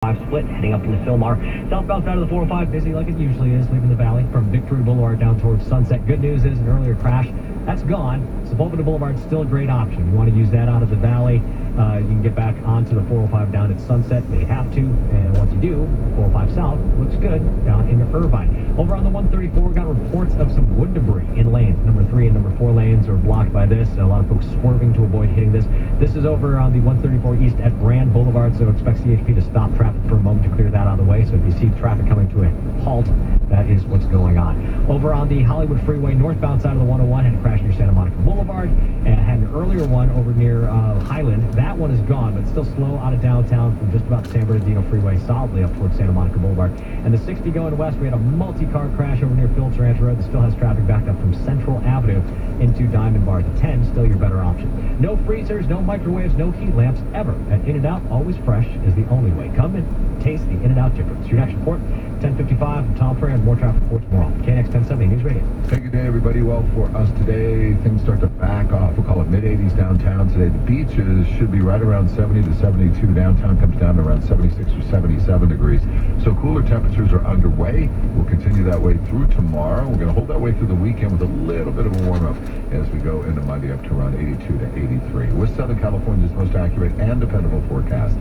Split heading up from the Fillmar. Southbound side of the 405, busy like it usually is, leaving the valley from Victory Boulevard down towards Sunset. Good news is an earlier crash, that's gone. Sepulveda Boulevard's still a great option. You want to use that out of the valley. You can get back onto the 405 down at Sunset. They have to, and once you do, 405 South looks good down in Irvine. Over on the 134, we got reports of some wood debris in lanes. Number 3 and number 4 lanes are blocked by this. A lot of folks swerving to avoid hitting this. This is over on the 134 East at Brand Boulevard, so expect CHP to stop traffic for a moment to clear that out of the way. So if you see traffic coming to a halt, that is what's going on. Over on the Hollywood Freeway, northbound side of the 101, had a crash near Santa Monica Boulevard, and had an earlier one over near Highland. That one is gone, but still slow out of downtown from just about San Bernardino Freeway, solidly up towards Santa Monica Boulevard. And the 60 going west, we had a multi-car crash over near Phillips Ranch Road that still has traffic backed up from Central Avenue into Diamond Bar. The 10, still your better option. No freezers, no microwaves, no heat lamps, ever. At In-N-Out, always fresh is the only way. Come and taste the In-N-Out difference. Your next report, 10:55 from Tom Frey, and more traffic for tomorrow. KNX 1070 News Radio. Hey, good day, everybody. Well, for us today, things start to back off. We'll call it mid-80s downtown today. The beaches should be right around 70 to 72. Downtown comes down to around 76 or 77 degrees. So cooler temperatures are underway. We'll continue that way through tomorrow. We're going to hold that way through the weekend with a little bit of a warm-up as we go into Monday up to around 82 to 83. With Southern California's most accurate and dependable forecast,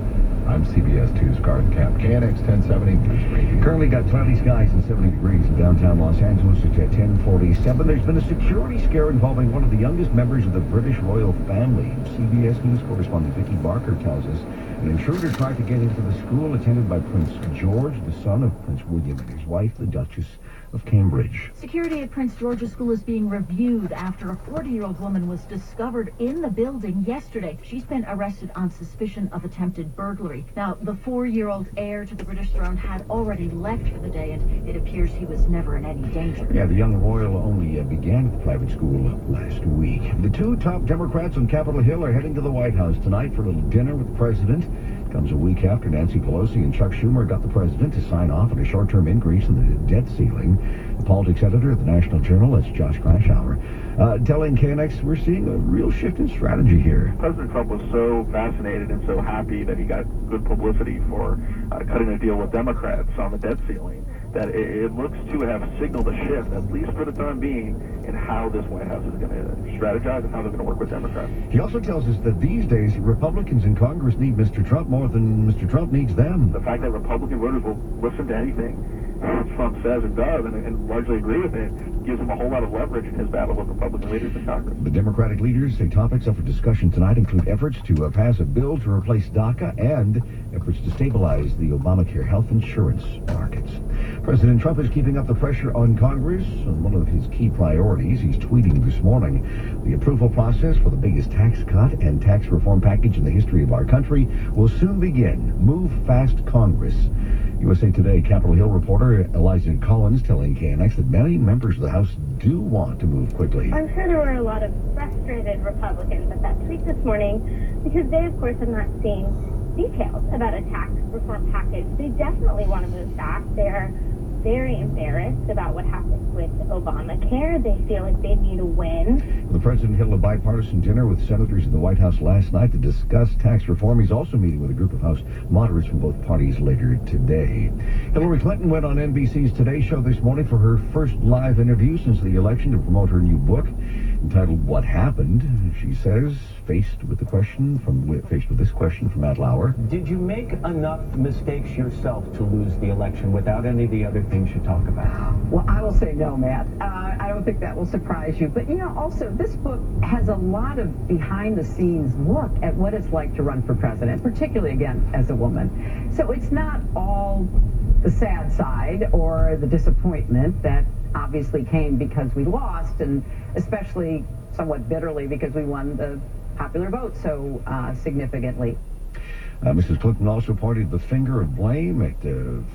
I'm CBS 2's Garden Camp. KNX 1070 News Radio. Currently got cloudy skies and 70 degrees in downtown Los Angeles. It's at 10:47. There's been a security scare involving one of the youngest members of the British royal family. CBS News correspondent Vicky Barker tells us an intruder tried to get into the school attended by Prince George, the son of Prince William, and his wife, the Duchess of Cambridge. Security at Prince George's School is being reviewed after a 40-year-old woman was discovered in the building yesterday. She's been arrested on suspicion of attempted burglary. Now, the 4-year-old heir to the British throne had already left for the day, and it appears he was never in any danger. Yeah, the young royal only began at the private school last week. The two top Democrats on Capitol Hill are heading to the White House tonight for a little dinner with the president. Comes a week after Nancy Pelosi and Chuck Schumer got the president to sign off on a short-term increase in the debt ceiling. The politics editor of the National Journal, that's Josh Krashour, telling KNX we're seeing a real shift in strategy here. President Trump was so fascinated and so happy that he got good publicity for cutting a deal with Democrats on the debt ceiling that it looks to have signaled a shift, at least for the time being, in how this White House is going to strategize and how they're going to work with Democrats. He also tells us that these days Republicans in Congress need Mr. Trump more than Mr. Trump needs them. The fact that Republican voters will listen to anything Trump says and does and largely agree with it gives him a whole lot of leverage in his battle with Republican leaders in Congress. The Democratic leaders say topics up for discussion tonight include efforts to pass a bill to replace DACA and efforts to stabilize the Obamacare health insurance markets. President Trump is keeping up the pressure on Congress on one of his key priorities. He's tweeting this morning, the approval process for the biggest tax cut and tax reform package in the history of our country will soon begin. Move fast, Congress. USA Today Capitol Hill reporter Eliza Collins telling KNX that many members of the House do want to move quickly. I'm sure there were a lot of frustrated Republicans at that tweet this morning because they, of course, have not seen details about a tax reform package. They definitely want to move fast. They're very embarrassed about what happened with Obamacare. They feel like they need a win. The president held a bipartisan dinner with senators in the White House last night to discuss tax reform. He's also meeting with a group of House moderates from both parties later today. Hillary Clinton went on NBC's Today Show this morning for her first live interview since the election to promote her new book entitled What Happened. She says, faced with this question from Matt Lauer. Did you make enough mistakes yourself to lose the election without any of the other things you talk about? Well, I will say no, Matt. I don't think that will surprise you. But, also, this book has a lot of behind-the-scenes look at what it's like to run for president, particularly, again, as a woman. So it's not all the sad side or the disappointment that obviously came because we lost, and especially somewhat bitterly because we won the popular vote so significantly. Mrs. Clinton also pointed the finger of blame at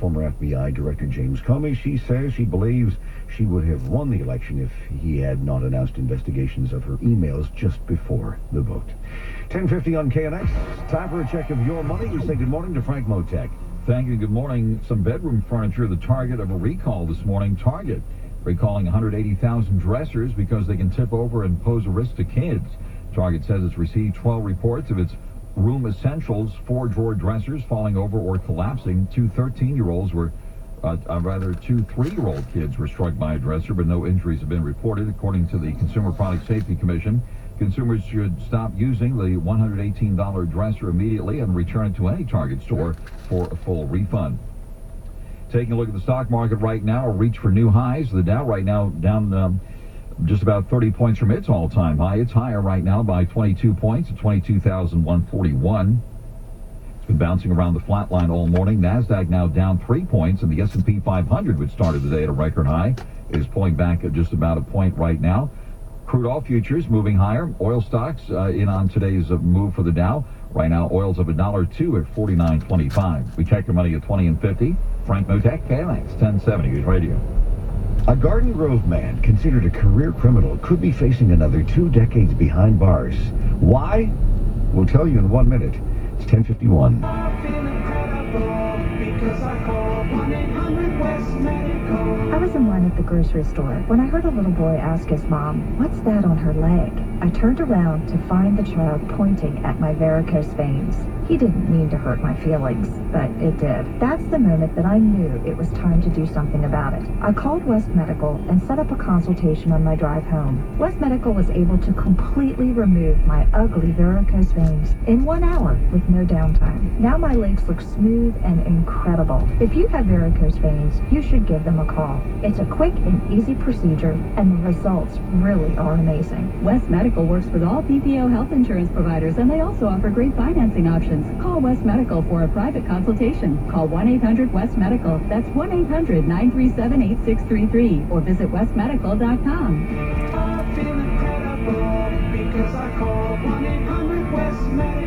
former FBI Director James Comey. She says she believes she would have won the election if he had not announced investigations of her emails just before the vote. 10:50 on KNX. Time for a check of your money. We say good morning to Frank Motek. Thank you. Good morning. Some bedroom furniture, the target of a recall this morning. Target recalling 180,000 dressers because they can tip over and pose a risk to kids. Target says it's received 12 reports of its room essentials, 4 drawer dressers falling over or collapsing. 2 13-year-olds were, two 3-year-old kids were struck by a dresser, but no injuries have been reported. According to the Consumer Product Safety Commission, consumers should stop using the $118 dresser immediately and return it to any Target store for a full refund. Taking a look at the stock market right now, a reach for new highs. The Dow right now down just about 30 points from its all-time high. It's higher right now by 22 points at 22,141. It's been bouncing around the flat line all morning. NASDAQ now down 3 points, and the S&P 500, which started the day at a record high, is pulling back at just about a point right now. Crude oil futures moving higher. Oil stocks in on today's move for the Dow. Right now, oil's up $1.02 at $49.25. We check your money at 20 and 50. Frank Motek, KNX 1070 News Radio. A Garden Grove man considered a career criminal could be facing another 2 decades behind bars. Why? We'll tell you in 1 minute. It's 10:51. I was in line at the grocery store when I heard a little boy ask his mom, "What's that on her leg?" I turned around to find the child pointing at my varicose veins. He didn't mean to hurt my feelings, but it did. That's the moment that I knew it was time to do something about it. I called West Medical and set up a consultation on my drive home. West Medical was able to completely remove my ugly varicose veins in 1 hour with no downtime. Now my legs look smooth and incredible. If you have varicose veins, you should give them a call. It's a quick and easy procedure, and the results really are amazing. West Medical works with all PPO health insurance providers, and they also offer great financing options. Call West Medical for a private consultation. Call 1-800-WEST-MEDICAL. That's 1-800-937-8633. Or visit westmedical.com. I feel incredible because I called 1-800-WEST-MEDICAL.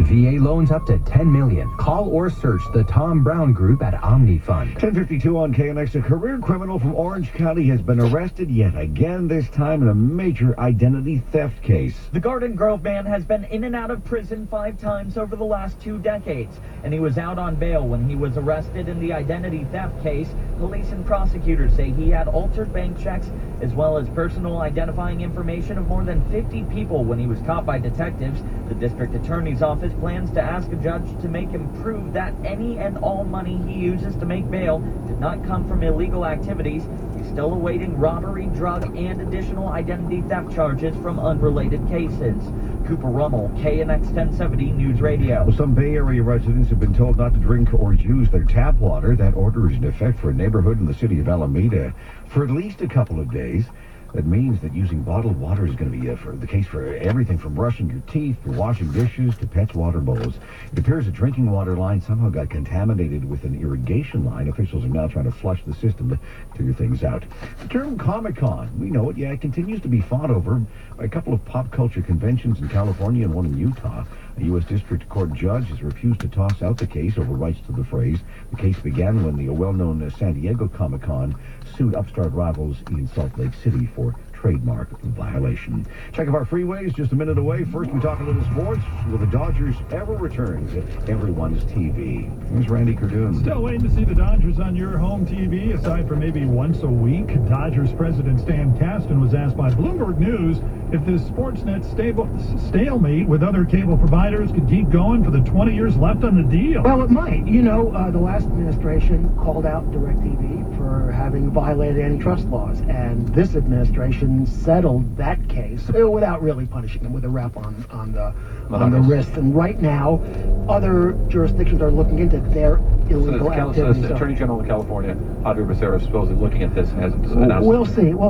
VA loans up to $10 million. Call or search the Tom Brown Group at OmniFund. 10:52 on KNX. A career criminal from Orange County has been arrested yet again, this time in a major identity theft case. The Garden Grove man has been in and out of prison 5 times over the last 2 decades, and he was out on bail when he was arrested in the identity theft case. Police and prosecutors say he had altered bank checks as well as personal identifying information of more than 50 people when he was caught by detectives. The district attorney's office plans to ask a judge to make him prove that any and all money he uses to make bail did not come from illegal activities. He's still awaiting robbery, drug, and additional identity theft charges from unrelated cases. Cooper Rummel, KNX 1070 News Radio. Well, some Bay Area residents have been told not to drink or use their tap water. That order is in effect for a neighborhood in the city of Alameda for at least a couple of days. That means that using bottled water is going to be for the case for everything from brushing your teeth to washing dishes to pets' water bowls. It appears a drinking water line somehow got contaminated with an irrigation line. Officials are now trying to flush the system to figure things out. The term Comic-Con, we know it, it continues to be fought over by a couple of pop culture conventions in California and one in Utah. A U.S. District Court judge has refused to toss out the case over rights to the phrase. The case began when the well-known San Diego Comic-Con sued upstart rivals in Salt Lake City for trademark violation. Check of our freeways just a minute away. First, we talk a little sports. Will the Dodgers ever return to everyone's TV? Here's Randy Cardoon. Still waiting to see the Dodgers on your home TV, aside from maybe once a week. Dodgers president Stan Kasten was asked by Bloomberg News if this Sportsnet stalemate with other cable providers could keep going for the 20 years left on the deal. Well, it might. You know, the last administration called out DirecTV for having violated antitrust laws, and this administration settled that case without really punishing them, with a rap on the wrist. And right now, other jurisdictions are looking into their illegal activities. The Attorney General of California, Javier Becerra, is supposedly looking at this and hasn't announced. We'll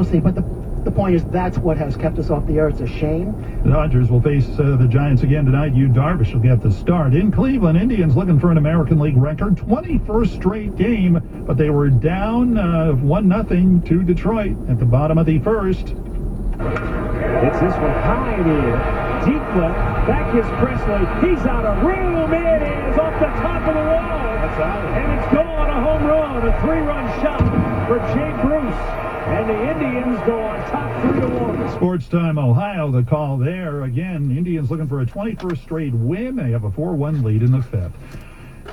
see. But the point is, that's what has kept us off the air. It's a shame. The Dodgers will face the Giants again tonight. Yu Darvish will get the start. In Cleveland, Indians looking for an American League record. 21st straight game, but they were down 1-0 to Detroit at the bottom of the first. It's this one high in the air. Deep left. Back is Presley. He's out of room. It is off the top of the wall. That's out. And it's gone. A home run. A 3-run shot for Jay Bruce. And the Indians go on top 3-1. Sports Time Ohio, the call there. Again, Indians looking for a 21st straight win. They have a 4-1 lead in the 5th.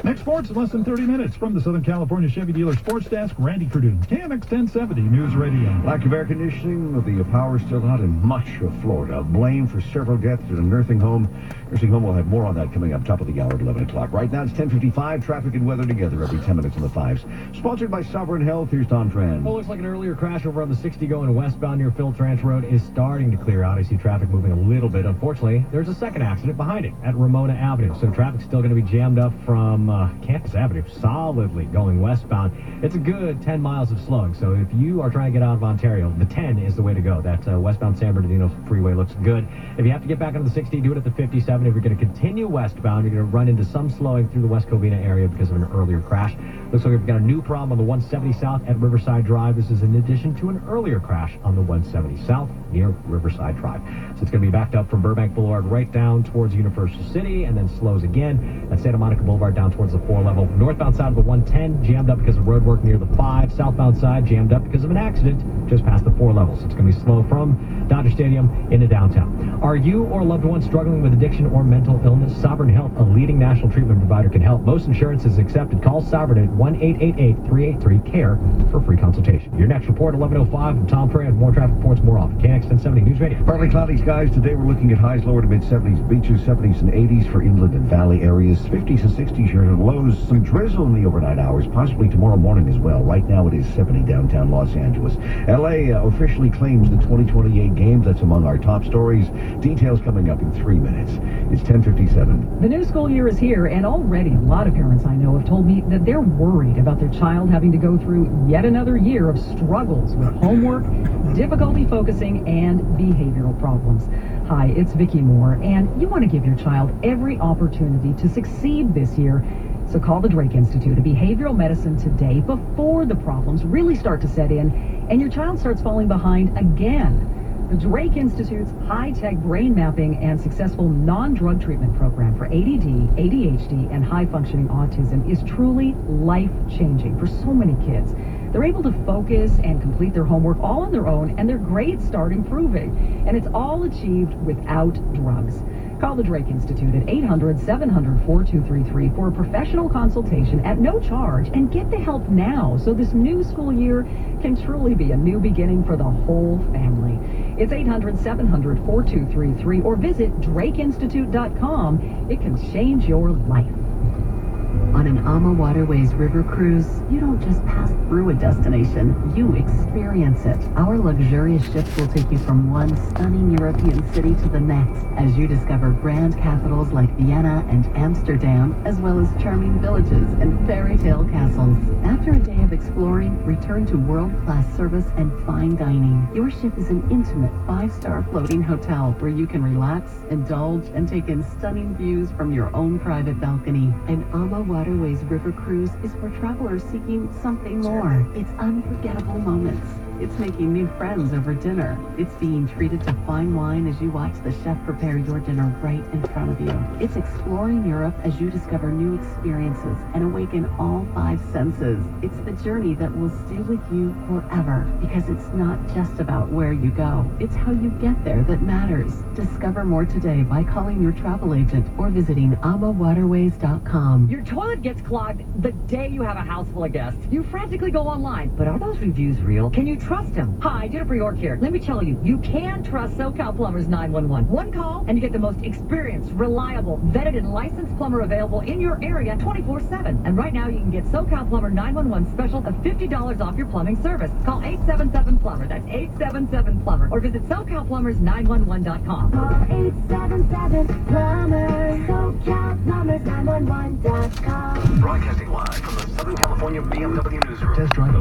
Next sports in less than 30 minutes from the Southern California Chevy Dealer Sports Desk. Randy Cardoon, KNX 1070 News Radio. Lack of air conditioning, the power still out in much of Florida. Blame for several deaths at a nursing home Nursing home will have more on that coming up top of the hour at 11 o'clock. Right now it's 10:55. Traffic and weather together every 10 minutes on the 5s. Sponsored by Sovereign Health. Here's Tom Tran. Well, looks like an earlier crash over on the 60 going westbound near Phillips Ranch Road is starting to clear out. I see traffic moving a little bit. Unfortunately, there's a second accident behind it at Ramona Avenue. So traffic's still going to be jammed up from Campus Avenue, solidly going westbound. It's a good 10 miles of slowing. So if you are trying to get out of Ontario, the 10 is the way to go. That westbound San Bernardino freeway looks good. If you have to get back onto the 60, do it at the 57. If you're going to continue westbound, you're going to run into some slowing through the West Covina area because of an earlier crash. Looks like we've got a new problem on the 170 South at Riverside Drive. This is in addition to an earlier crash on the 170 South near Riverside Drive. So it's going to be backed up from Burbank Boulevard right down towards Universal City and then slows again at Santa Monica Boulevard down towards the 4 level. Northbound side of the 110 jammed up because of road work near the 5. Southbound side jammed up because of an accident just past the 4 levels. So it's going to be slow from Dodger Stadium into downtown. Are you or a loved one struggling with addiction or mental illness? Sovereign Health, a leading national treatment provider, can help. Most insurance is accepted. Call Sovereign at 1-888-383-CARE for free consultation. Your next report, 11:05 from Tom Prey. More traffic reports more often. KX 1070 News Radio. Partly cloudy skies. Today we're looking at highs lower to mid-70s. Beaches, 70s and 80s for inland and valley areas. 50s and 60s here at lows. Some drizzle in the overnight hours, possibly tomorrow morning as well. Right now it is 70 downtown Los Angeles. L.A. Officially claims the 2028 games. That's among our top stories. Details coming up in 3 minutes. It's 10:57. The new school year is here, and already a lot of parents I know have told me that they're worried about their child having to go through yet another year of struggles with homework, difficulty focusing, and behavioral problems. Hi, it's Vicki Moore, and you want to give your child every opportunity to succeed this year. So call the Drake Institute of Behavioral Medicine today before the problems really start to set in and your child starts falling behind again. The Drake Institute's high-tech brain mapping and successful non-drug treatment program for ADD, ADHD, and high-functioning autism is truly life-changing for so many kids. They're able to focus and complete their homework all on their own, and their grades start improving. And it's all achieved without drugs. Call the Drake Institute at 800-700-4233 for a professional consultation at no charge, and get the help now so this new school year can truly be a new beginning for the whole family. It's 800-700-4233 or visit drakeinstitute.com. It can change your life. On an AMA Waterways river cruise, you don't just pass through a destination, you experience it. Our luxurious ships will take you from one stunning European city to the next as you discover grand capitals like Vienna and Amsterdam, as well as charming villages and fairy tale castles. After a day of exploring, return to world-class service and fine dining. Your ship is an intimate 5-star floating hotel where you can relax, indulge, and take in stunning views from your own private balcony. An AMA Waterways river cruise is for travelers seeking something more. It's unforgettable moments. It's making new friends over dinner. It's being treated to fine wine as you watch the chef prepare your dinner right in front of you. It's exploring Europe as you discover new experiences and awaken all 5 senses. It's the journey that will stay with you forever, because it's not just about where you go. It's how you get there that matters. Discover more today by calling your travel agent or visiting amawaterways.com. Your toilet gets clogged the day you have a house full of guests. You frantically go online, but are those reviews real? Can you trust them? Hi, Jennifer York here. Let me tell you, you can trust SoCal Plumbers 911. One call and you get the most experienced, reliable, vetted, and licensed plumber available in your area 24/7. And right now you can get SoCal Plumber 911 special of $50 off your plumbing service. Call 877-PLUMBER. That's 877-PLUMBER. Or visit SoCalPlumbers911.com. Call 877-PLUMBER. SoCalPlumbers911.com. Broadcasting live from the Southern California BMW newsroom. Test drive a